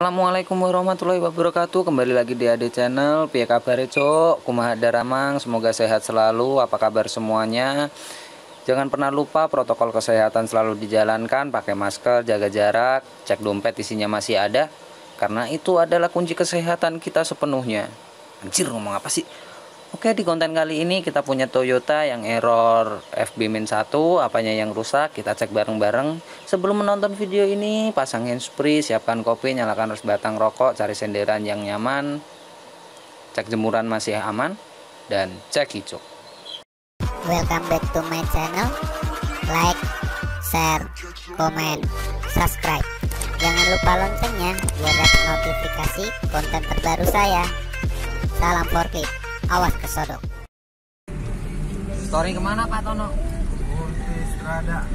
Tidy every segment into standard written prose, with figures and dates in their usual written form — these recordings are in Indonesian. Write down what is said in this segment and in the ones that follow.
Assalamualaikum warahmatullahi wabarakatuh. Kembali lagi di AD Channel. Piye kabare, Cok? Kumaha daramang? Semoga sehat selalu. Apa kabar semuanya? Jangan pernah lupa protokol kesehatan selalu dijalankan. Pakai masker, jaga jarak, cek dompet isinya masih ada, karena itu adalah kunci kesehatan kita sepenuhnya. Anjir, ngomong apa sih? Oke, di konten kali ini kita punya Toyota yang error FB-1. Apanya yang rusak? Kita cek bareng-bareng. Sebelum menonton video ini, pasang handsfree, siapkan kopi, nyalakan batang rokok, cari senderan yang nyaman, cek jemuran masih aman, dan cek hijau. Welcome back to my channel. Like, share, comment, subscribe. Jangan lupa loncengnya biar dapat notifikasi konten terbaru saya. Salam forklift. Awas kesodok. Story kemana Pak Tono? Multistrada.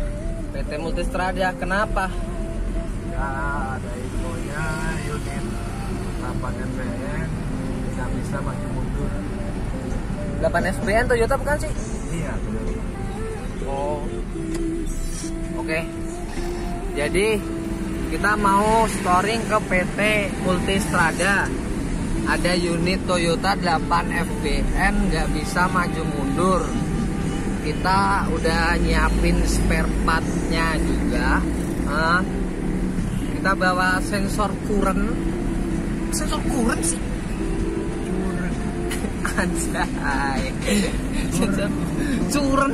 PT Multistrada, kenapa? Ya ada infonya unit 8 FBN tidak bisa maju mundur. 8 FBN Toyota bukan sih? Iya. Oh, oke. Jadi kita mau storing ke PT Multistrada. Ada unit Toyota 8 FBN nggak bisa maju mundur. Kita udah nyiapin spare partnya juga. Kita bawa sensor current. Sensor current sih? Anjay. Sensor current.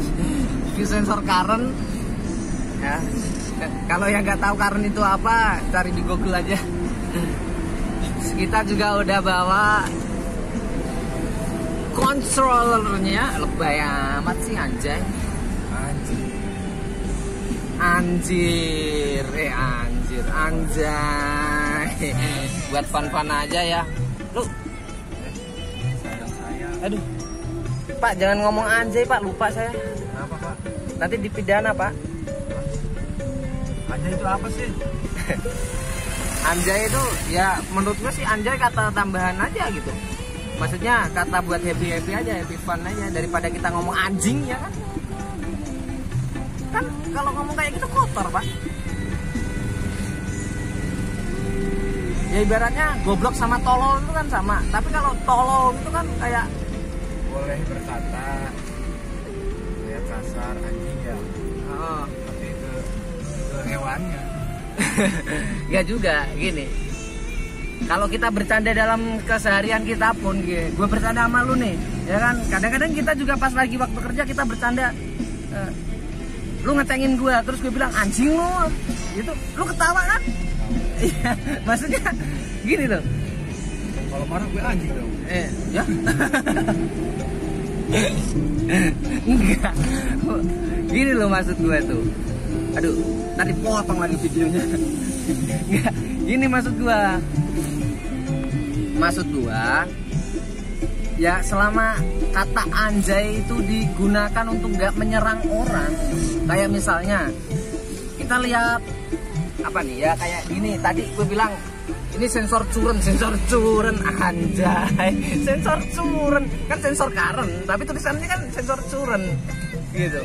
Sensor current. Ya. Kalau yang nggak tahu current itu apa, cari di Google aja. Kita juga udah bawa controllernya. Lebay amat sih, anjay. Anjir, anjay. Buat fun-fun aja ya. Lu aduh Pak, jangan ngomong anjay Pak, lupa saya. Kenapa Pak? Nanti dipidana Pak. Anjay itu apa sih? Anjay itu ya menurut gue sih anjay kata tambahan aja gitu. Maksudnya kata buat happy-happy aja, happy fun aja, daripada kita ngomong anjing ya kan. Kan kalau ngomong kayak gitu kotor Pak. Ya ibaratnya goblok sama tolol itu kan sama. Tapi kalau tolol itu kan kayak Boleh berkata lihat kasar anjing ya. oh, Tapi itu hewannya. ya juga gini. Kalau kita bercanda dalam keseharian kita pun, gue bercanda sama lu nih, ya kan. Kadang-kadang kita juga pas lagi waktu kerja kita bercanda, lu ngecengin gue, terus gue bilang anjing lu, gitu, lu ketawa kan? Iya, maksudnya gini loh. Kalau marah gue anjing dong. Ya? Enggak. Gini loh maksud gue tuh. Aduh, tadi potong lagi videonya. Enggak, gini maksud gua. Maksud gua, ya selama kata anjay itu digunakan untuk nggak menyerang orang. Kayak misalnya kita lihat apa nih ya, kayak gini tadi gue bilang ini sensor current anjay. Sensor current kan sensor current, tapi tulisannya kan sensor current gitu.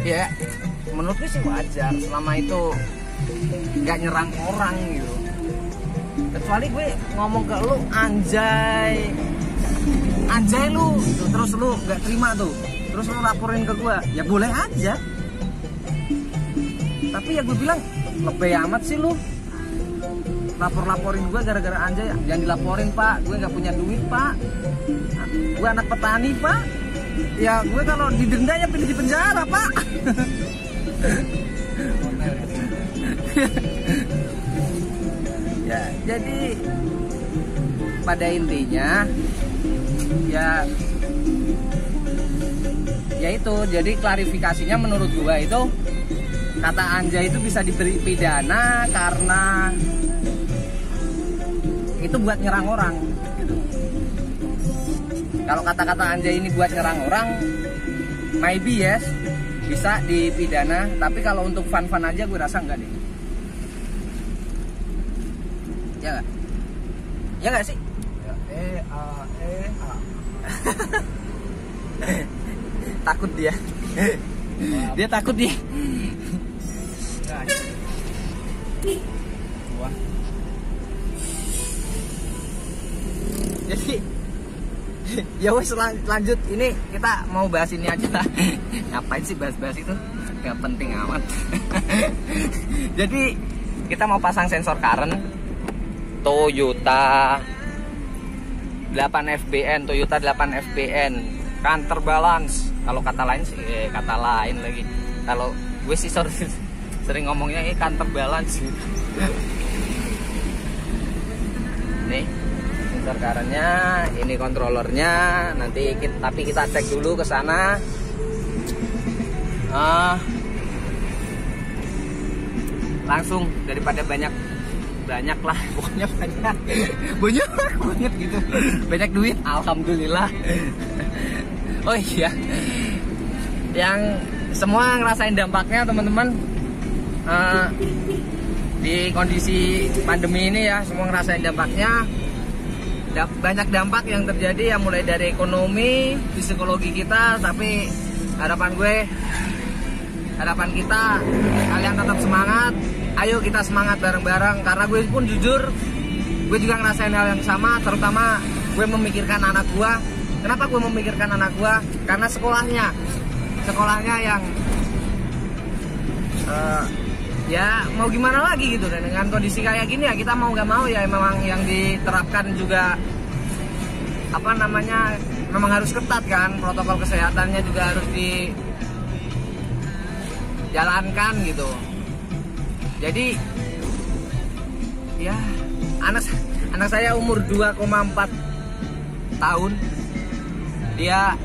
Ya, menurut gue sih wajar selama itu nggak nyerang orang gitu. Kecuali gue ngomong ke lu anjay lu gitu, terus lu nggak terima tuh, terus lu laporin ke gue, ya boleh aja. Tapi ya gue bilang lebay amat sih lu laporin gue gara-gara anjay. Jangan dilaporin Pak, gue nggak punya duit Pak, gue anak petani Pak. Ya gue kalau didenda ya pilih di penjara Pak. Ya jadi pada intinya ya itu, jadi klarifikasinya menurut gue itu kata anjay itu bisa diberi pidana karena itu buat nyerang orang gitu. Kalau kata-kata anjay ini buat nyerang orang, maybe yes, bisa dipidana. Tapi kalau untuk fun-fun aja gue rasa enggak deh. Ya nggak? Ya nggak sih? Ya, Takut dia. Dia takut dia. Jadi ya wes lanjut, ini kita mau bahas ini aja. Ngapain sih bahas-bahas itu, nggak penting amat. Jadi kita mau pasang sensor current Toyota 8 FBN, Toyota 8 FBN counterbalance. Kalau kata lain sih kata lain lagi. Kalau gue sih sering ngomongnya ini counterbalance. Nih sensor currentnya, ini kontrolernya. Nanti tapi kita cek dulu ke sana. Langsung daripada banyak lah, pokoknya banyak banget gitu, banyak duit, alhamdulillah. Oh iya, yang semua ngerasain dampaknya teman-teman, di kondisi pandemi ini ya, semua ngerasain dampaknya. Banyak dampak yang terjadi ya, mulai dari ekonomi, psikologi kita, tapi harapan kita kalian tetap semangat. Ayo kita semangat bareng-bareng, karena gue pun jujur, gue juga ngerasain hal yang sama. Terutama gue memikirkan anak gue. Kenapa gue memikirkan anak gue? Karena sekolahnya yang ya mau gimana lagi gitu. Dan dengan kondisi kayak gini ya, kita mau gak mau ya memang yang diterapkan juga memang harus ketat kan, protokol kesehatannya juga harus dijalankan gitu. Jadi ya anak saya umur 2,4 tahun. Dia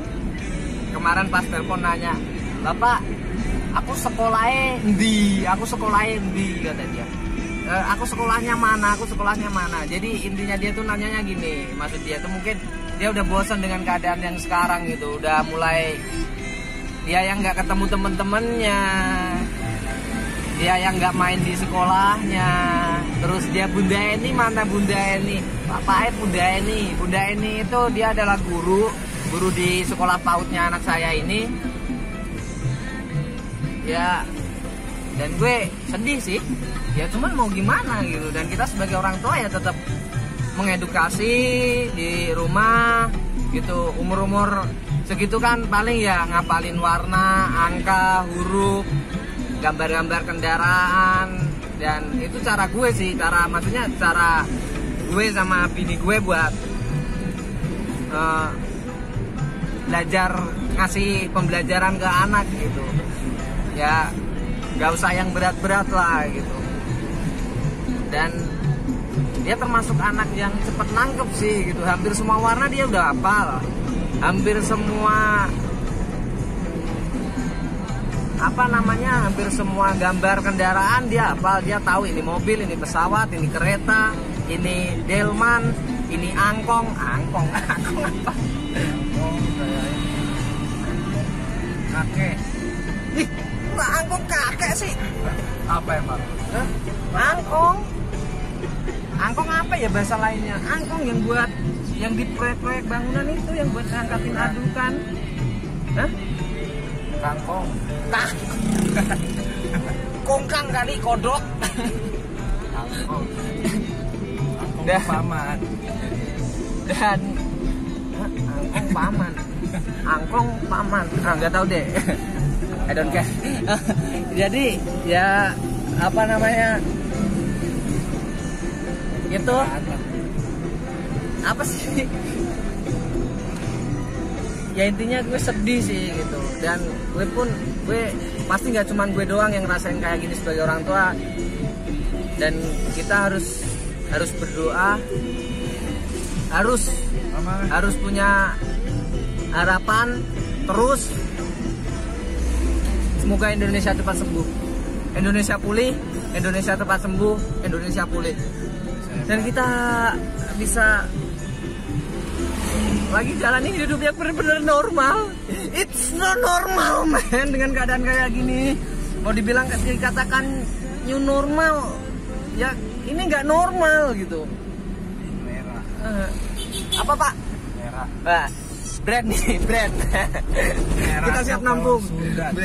kemarin pas telepon nanya, "Bapak, aku sekolahnya endi? Kata dia. Aku sekolahnya mana? Jadi intinya dia tuh nanyanya gini, maksud dia tuh mungkin dia udah bosan dengan keadaan yang sekarang gitu. Udah mulai dia yang nggak ketemu temen-temennya, dia yang nggak main di sekolahnya. Terus dia Bunda Eni, mana Bunda Eni? Bapaknya Bunda Eni itu dia adalah guru di sekolah PAUD-nya anak saya ini. Ya, dan gue sedih sih. Ya cuman mau gimana gitu. Dan kita sebagai orang tua ya tetap mengedukasi di rumah gitu. Umur segitu kan paling ya ngapalin warna, angka, huruf, gambar-gambar kendaraan. Dan itu cara gue sih, cara gue sama bini gue buat belajar, ngasih pembelajaran ke anak gitu. Ya gak usah yang berat-berat lah gitu. Dan dia termasuk anak yang cepet nangkep sih gitu. Hampir semua warna dia udah hafal. Hampir semua hampir semua gambar kendaraan dia hafal. Dia tahu ini mobil, ini pesawat, ini kereta, ini delman, ini angkong apa? Kakek. Ih, angkong kakek sih. Apa ya, Pak? Hah? Angkong apa ya bahasa lainnya? Angkong yang di proyek-proyek bangunan itu, yang buat ngangkatin adukan. Hah? Kangkong. Kongkang kali, kodok. Kangkong. Dah. Paman. Dan angkong paman. Nggak tahu deh. I don't care. Jadi ya itu apa sih? Ya intinya gue sedih sih gitu. Dan gue pasti nggak cuman gue doang yang ngerasain kayak gini sebagai orang tua. Dan kita harus berdoa, harus punya harapan terus. Semoga Indonesia cepat sembuh, Indonesia pulih, Indonesia cepat sembuh, Indonesia pulih. Dan kita bisa lagi jalani hidup yang benar-benar normal. It's not normal, man. Dengan keadaan kayak gini, mau dikatakan new normal, ya ini nggak normal gitu. Merah. Apa Pak? Merah. Brand nih, brand. Kita siap nampung. Brand.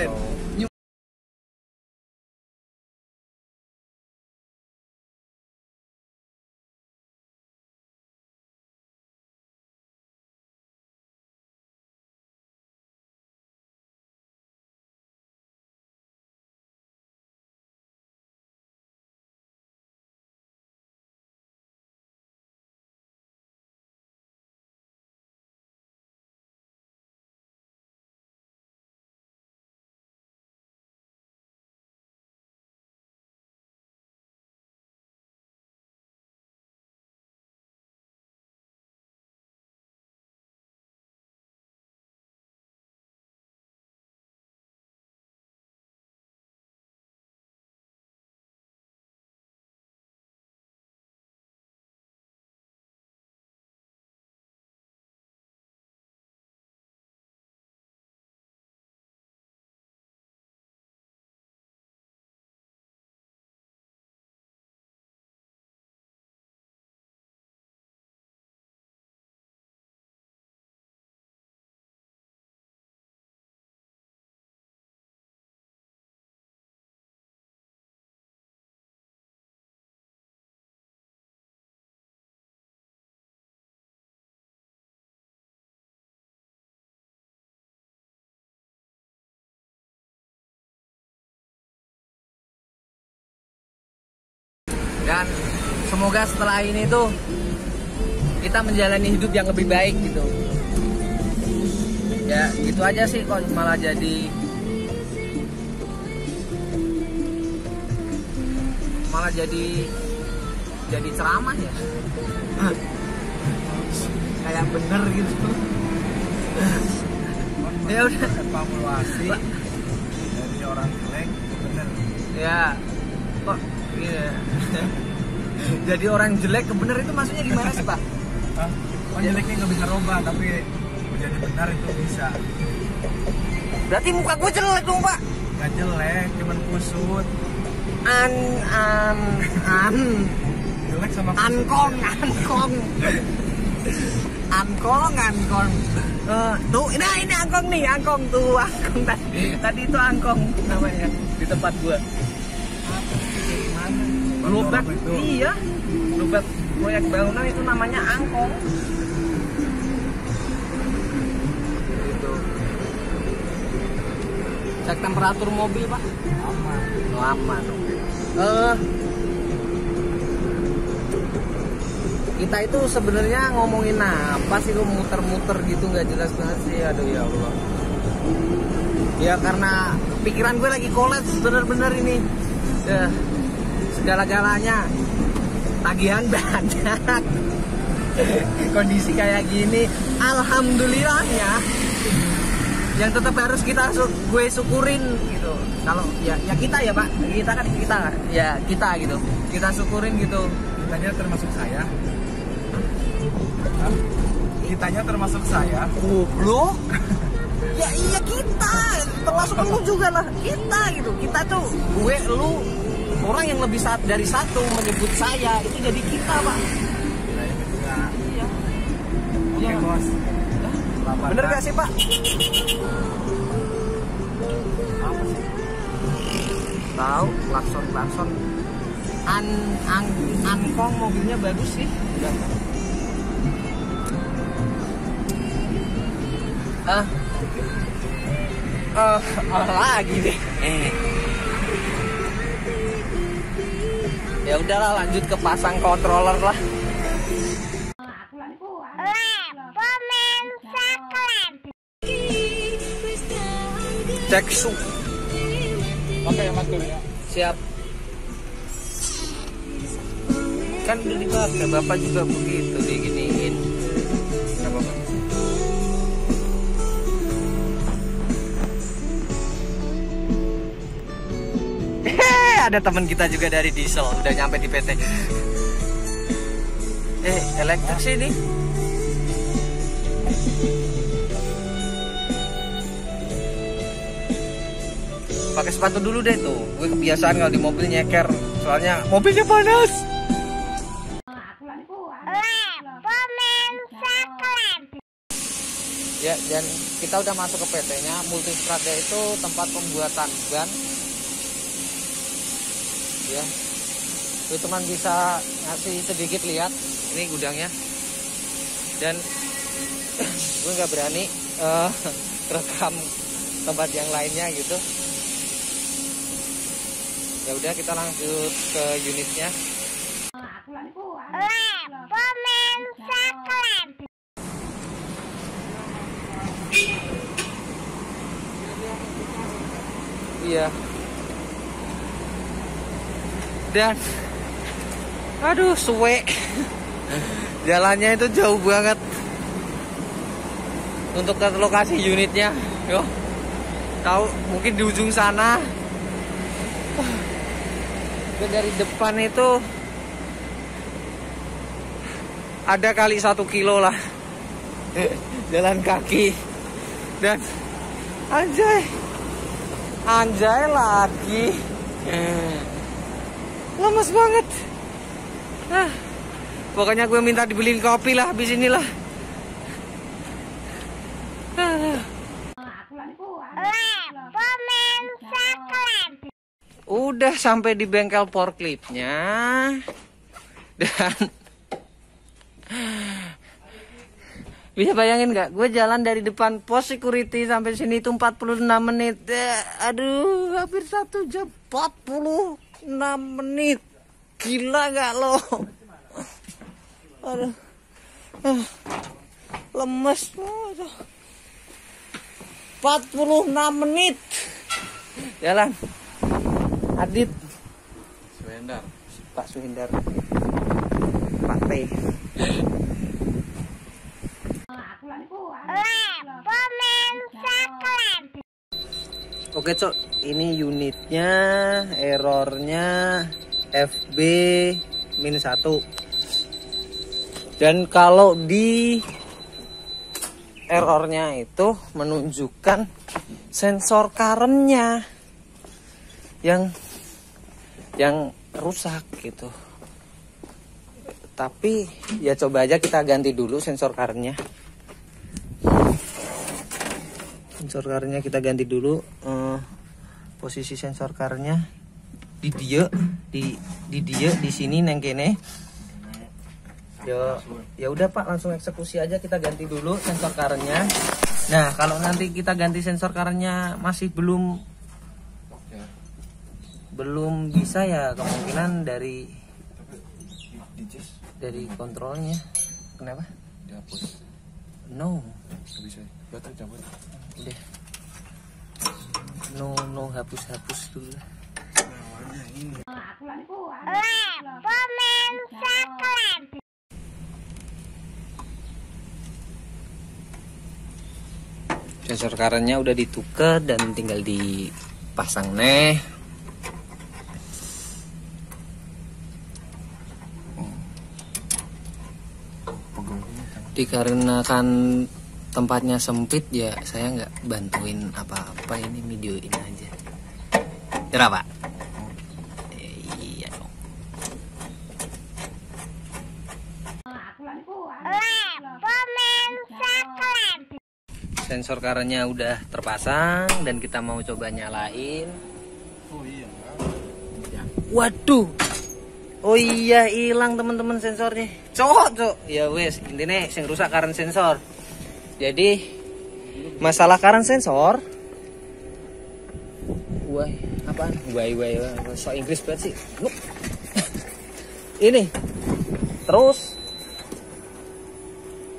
Dan semoga setelah ini tuh kita menjalani hidup yang lebih baik gitu. Ya gitu aja sih, kok malah jadi ceramah ya. Kayak bener gitu. Ya udah, evaluasi dari orang jelek bener. ya kok iya. Jadi orang jelek ke bener itu maksudnya gimana sih, Pak? Hah? Oh, jeleknya nggak bisa rubah, tapi menjadi benar itu bisa. Berarti muka gue jelek dong, Pak. Nggak jelek, cuman kusut. Jelek sama kusut. Ankong. Tuh, ini angkong nih, angkong tuh, angkong tadi itu angkong namanya di tempat gua. Lubet, iya, lubet proyek bangunan itu namanya angkong. Gitu. Cek temperatur mobil, Pak. Aman. Kita itu sebenarnya ngomongin apa sih, kok muter-muter gitu nggak jelas banget sih. Aduh ya Allah. Ya karena pikiran gue lagi kolaps bener-bener ini. Segala-galanya tagihan banyak. Kondisi kayak gini, alhamdulillahnya yang tetap harus gue syukurin gitu. Kalau ya kita ya Pak, kita gitu. Kita syukurin gitu. Kitanya termasuk saya. Kitanya termasuk saya. Goblok. Ya iya kita, termasuk lu juga lah. Kita gitu. Kita tuh gue, lu, orang yang lebih dari satu menyebut saya, itu jadi kita, Pak. Iya. Oke, Bos. Bener gak sih, Pak? Apa sih? Tahu, klakson. Angkong mobilnya bagus sih. Lagi deh. Ya udahlah, lanjut ke pasang controller lah. Cek su. Pakai yang masker ya. Siap. Kan udah dipakai, Bapak juga begitu diginiin. Gak apa-apa. Ada teman kita juga dari diesel, udah nyampe di PT. Elektrik sih ini. Pakai sepatu dulu deh tuh. Gue kebiasaan kalau di mobil nyeker, soalnya mobilnya panas. Ya, dan kita udah masuk ke PT-nya. Multistrada itu tempat pembuatan ban. Ya, itu teman bisa ngasih sedikit lihat. Ini gudangnya. Dan gue nggak berani rekam tempat yang lainnya gitu. Ya udah, kita lanjut ke unitnya. Iya. Dan aduh, suwe. Jalannya itu jauh banget untuk ke lokasi unitnya. Yo, tahu mungkin di ujung sana. Dan dari depan itu ada kali 1 kilo lah jalan kaki. Dan anjay lagi lemes banget. Pokoknya gue minta dibeliin kopi lah habis inilah. Udah sampai di bengkel forkliftnya. Dan bisa bayangin nggak? Gue jalan dari depan pos security sampai sini itu 46 menit. Aduh, hampir 1 jam 46 menit. Gila gak lo? Aduh. Lemes. Aduh. 46 menit. Jalan. Adit. Suhendar. Pak Suhendar. Pak T. Oke Cok, ini unitnya, errornya FB-1. Dan kalau di errornya itu menunjukkan sensor currentnya yang rusak gitu. Tapi ya coba aja kita ganti dulu sensor currentnya. Sensor currentnya kita ganti dulu. Posisi sensor currentnya di dia, di sini neng kene. Ya udah Pak, langsung eksekusi aja, kita ganti dulu sensor currentnya. Nah kalau nanti kita ganti sensor currentnya masih belum bisa ya, kemungkinan dari kontrolnya. Kenapa? Dihapus. No. Gak bisa. Baterai cabut. Udah. No hapus dulu. Sensor currentnya udah ditukar dan tinggal dipasang nih. Dikarenakan tempatnya sempit ya, saya nggak bantuin apa-apa, ini videoin aja. Cerah Pak? Iya dong. Sensor currentnya udah terpasang dan kita mau coba nyalain. Oh iya. Waduh. Oh iya, hilang teman-teman sensornya. Cok. Ya wes, intinya sing rusak current sensor. Jadi masalah current sensor. Wah, apaan? Wah, so Inggris banget sih. Look. Ini. Terus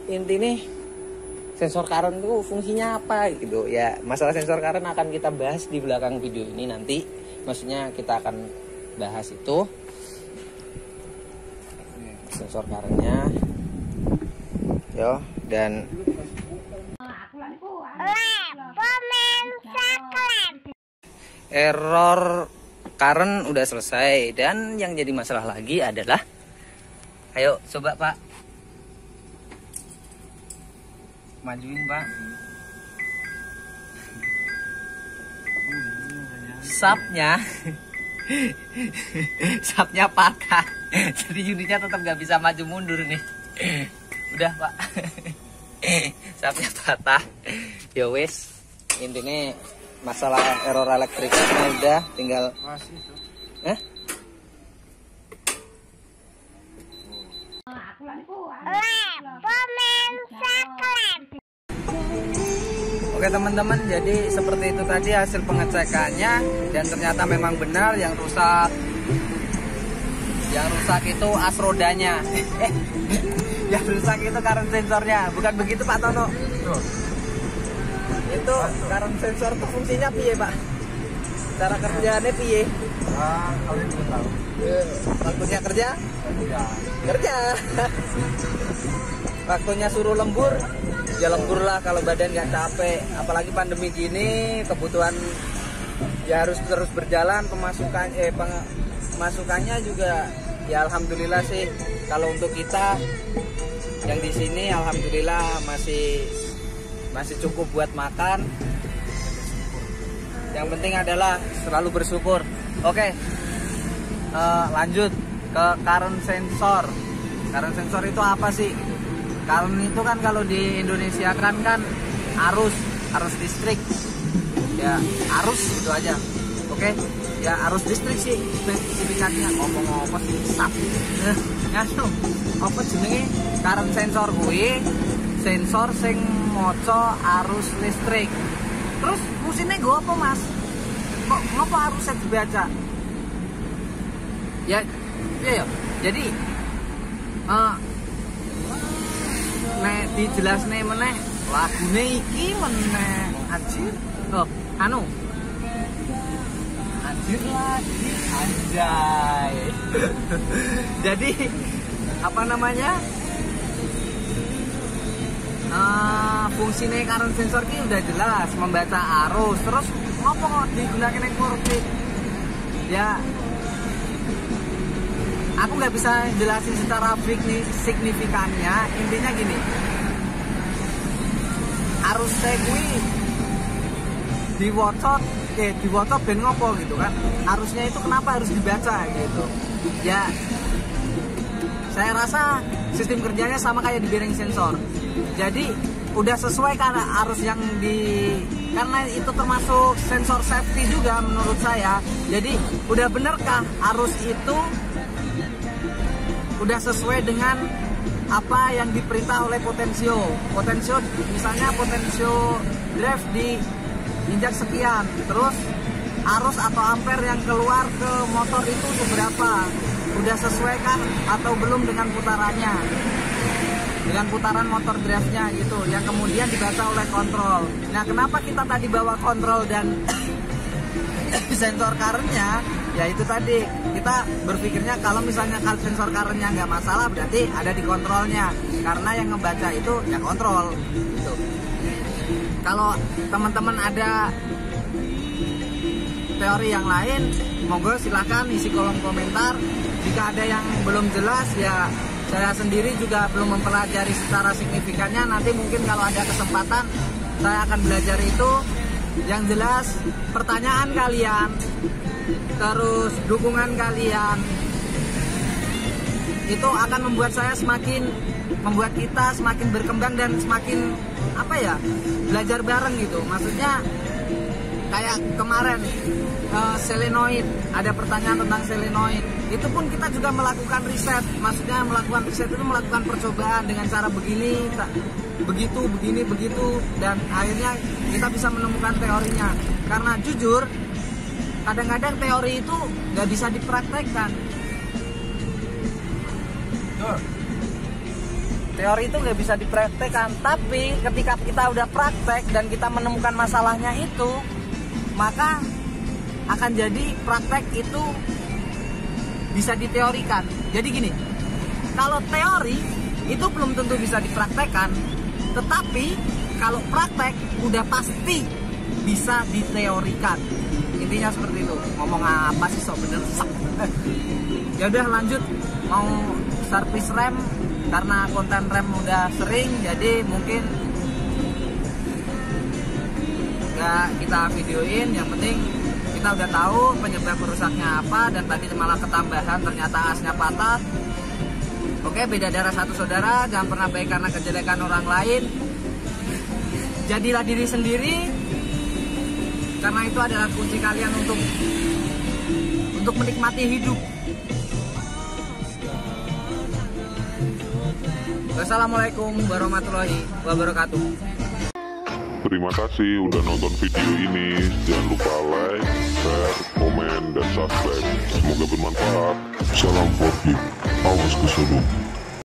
intinya sensor current itu fungsinya apa gitu ya. Masalah sensor current akan kita bahas di belakang video ini nanti. Maksudnya kita akan bahas itu. Sensor currentnya. Yo, dan error current udah selesai, dan yang jadi masalah lagi adalah, ayo coba Pak, majuin Pak, sapnya patah, jadi unitnya tetap nggak bisa maju mundur nih. Udah Pak, sapnya patah. Ya wes, intinya masalah error elektriknya udah tinggal. Oke teman-teman, jadi seperti itu tadi hasil pengecekannya, dan ternyata memang benar yang rusak itu as rodanya. Yang rusak itu current sensornya, bukan begitu Pak Tono? Itu current sensor itu fungsinya piye Pak? Cara kerjanya piye? Kalian belum tahu. Waktunya kerja? Kerja. Waktunya suruh lembur, ya lembur lah kalau badan nggak capek. Apalagi pandemi gini, kebutuhan ya harus terus berjalan, pemasukannya juga ya alhamdulillah sih. Kalau untuk kita yang di sini alhamdulillah masih cukup buat makan. Yang penting adalah selalu bersyukur. Oke, lanjut ke current sensor. Current sensor itu apa sih? Current itu kan kalau di Indonesia kan arus listrik. Ya arus itu aja. Oke, ya arus listrik sih spesifikasinya. Ngomong apa sih? Sap. Nganu. Apa jenenge? Current sensor kuwi sensor sing maca arus listrik. Terus fungsinya gue apa Mas? Kok ngapa harusnya dibaca? Ya ya. Jadi nek dijelasne meneh lagune iki meneh anjir. Oh, anu. Anjir lagi anjay. Jadi apa namanya? Fungsinya current sensor ini udah jelas, membaca arus. Terus ngopo kok digunakan yang korbit? Ya, aku nggak bisa jelasin secara signifikannya. Intinya gini, arus segwi diwocot ben ngopo gitu kan? Arusnya itu kenapa harus dibaca gitu? Ya, saya rasa sistem kerjanya sama kayak di bearing sensor. Jadi udah sesuai karena arus yang karena itu termasuk sensor safety juga menurut saya. Jadi udah benerkah arus itu udah sesuai dengan apa yang diperintah oleh potensio misalnya potensio drive di injak sekian, terus arus atau ampere yang keluar ke motor itu seberapa, udah sesuai kan atau belum dengan putarannya, dengan putaran motor drive-nya gitu, yang kemudian dibaca oleh kontrol. Nah, kenapa kita tadi bawa kontrol dan sensor current-nya? Ya itu tadi, kita berpikirnya kalau misalnya sensor current-nya nggak masalah, berarti ada di kontrolnya, karena yang ngebaca itu ya kontrol gitu. Kalau teman-teman ada teori yang lain, monggo silahkan isi kolom komentar. Jika ada yang belum jelas, ya saya sendiri juga belum mempelajari secara signifikannya. Nanti mungkin kalau ada kesempatan saya akan belajar itu. Yang jelas pertanyaan kalian, terus dukungan kalian itu akan membuat kita semakin berkembang dan semakin belajar bareng gitu. Maksudnya kayak kemarin selenoid, ada pertanyaan tentang selenoid, itu pun kita juga melakukan riset. Maksudnya melakukan riset itu melakukan percobaan dengan cara begini, begitu, dan akhirnya kita bisa menemukan teorinya. Karena jujur, kadang-kadang teori itu nggak bisa dipraktekkan. Teori itu nggak bisa dipraktekkan, tapi ketika kita udah praktek dan kita menemukan masalahnya itu, maka akan jadi praktek itu bisa diteorikan. Jadi gini, kalau teori itu belum tentu bisa dipraktekkan, tetapi kalau praktek udah pasti bisa diteorikan. Intinya seperti itu. Ngomong apa sih, sok bener sak. Ya udah lanjut, mau servis rem karena konten rem udah sering, jadi mungkin nggak kita videoin. Yang penting kita udah tahu penyebab rusaknya apa, dan tadi malah ketambahan ternyata asnya patah. Oke, beda darah satu saudara, jangan pernah baik karena kejelekan orang lain. Jadilah diri sendiri, karena itu adalah kunci kalian untuk menikmati hidup. Wassalamualaikum warahmatullahi wabarakatuh. Terima kasih udah nonton video ini. Jangan lupa like, share, komen, dan subscribe. Semoga bermanfaat. Salam 4G. Awas kesedum.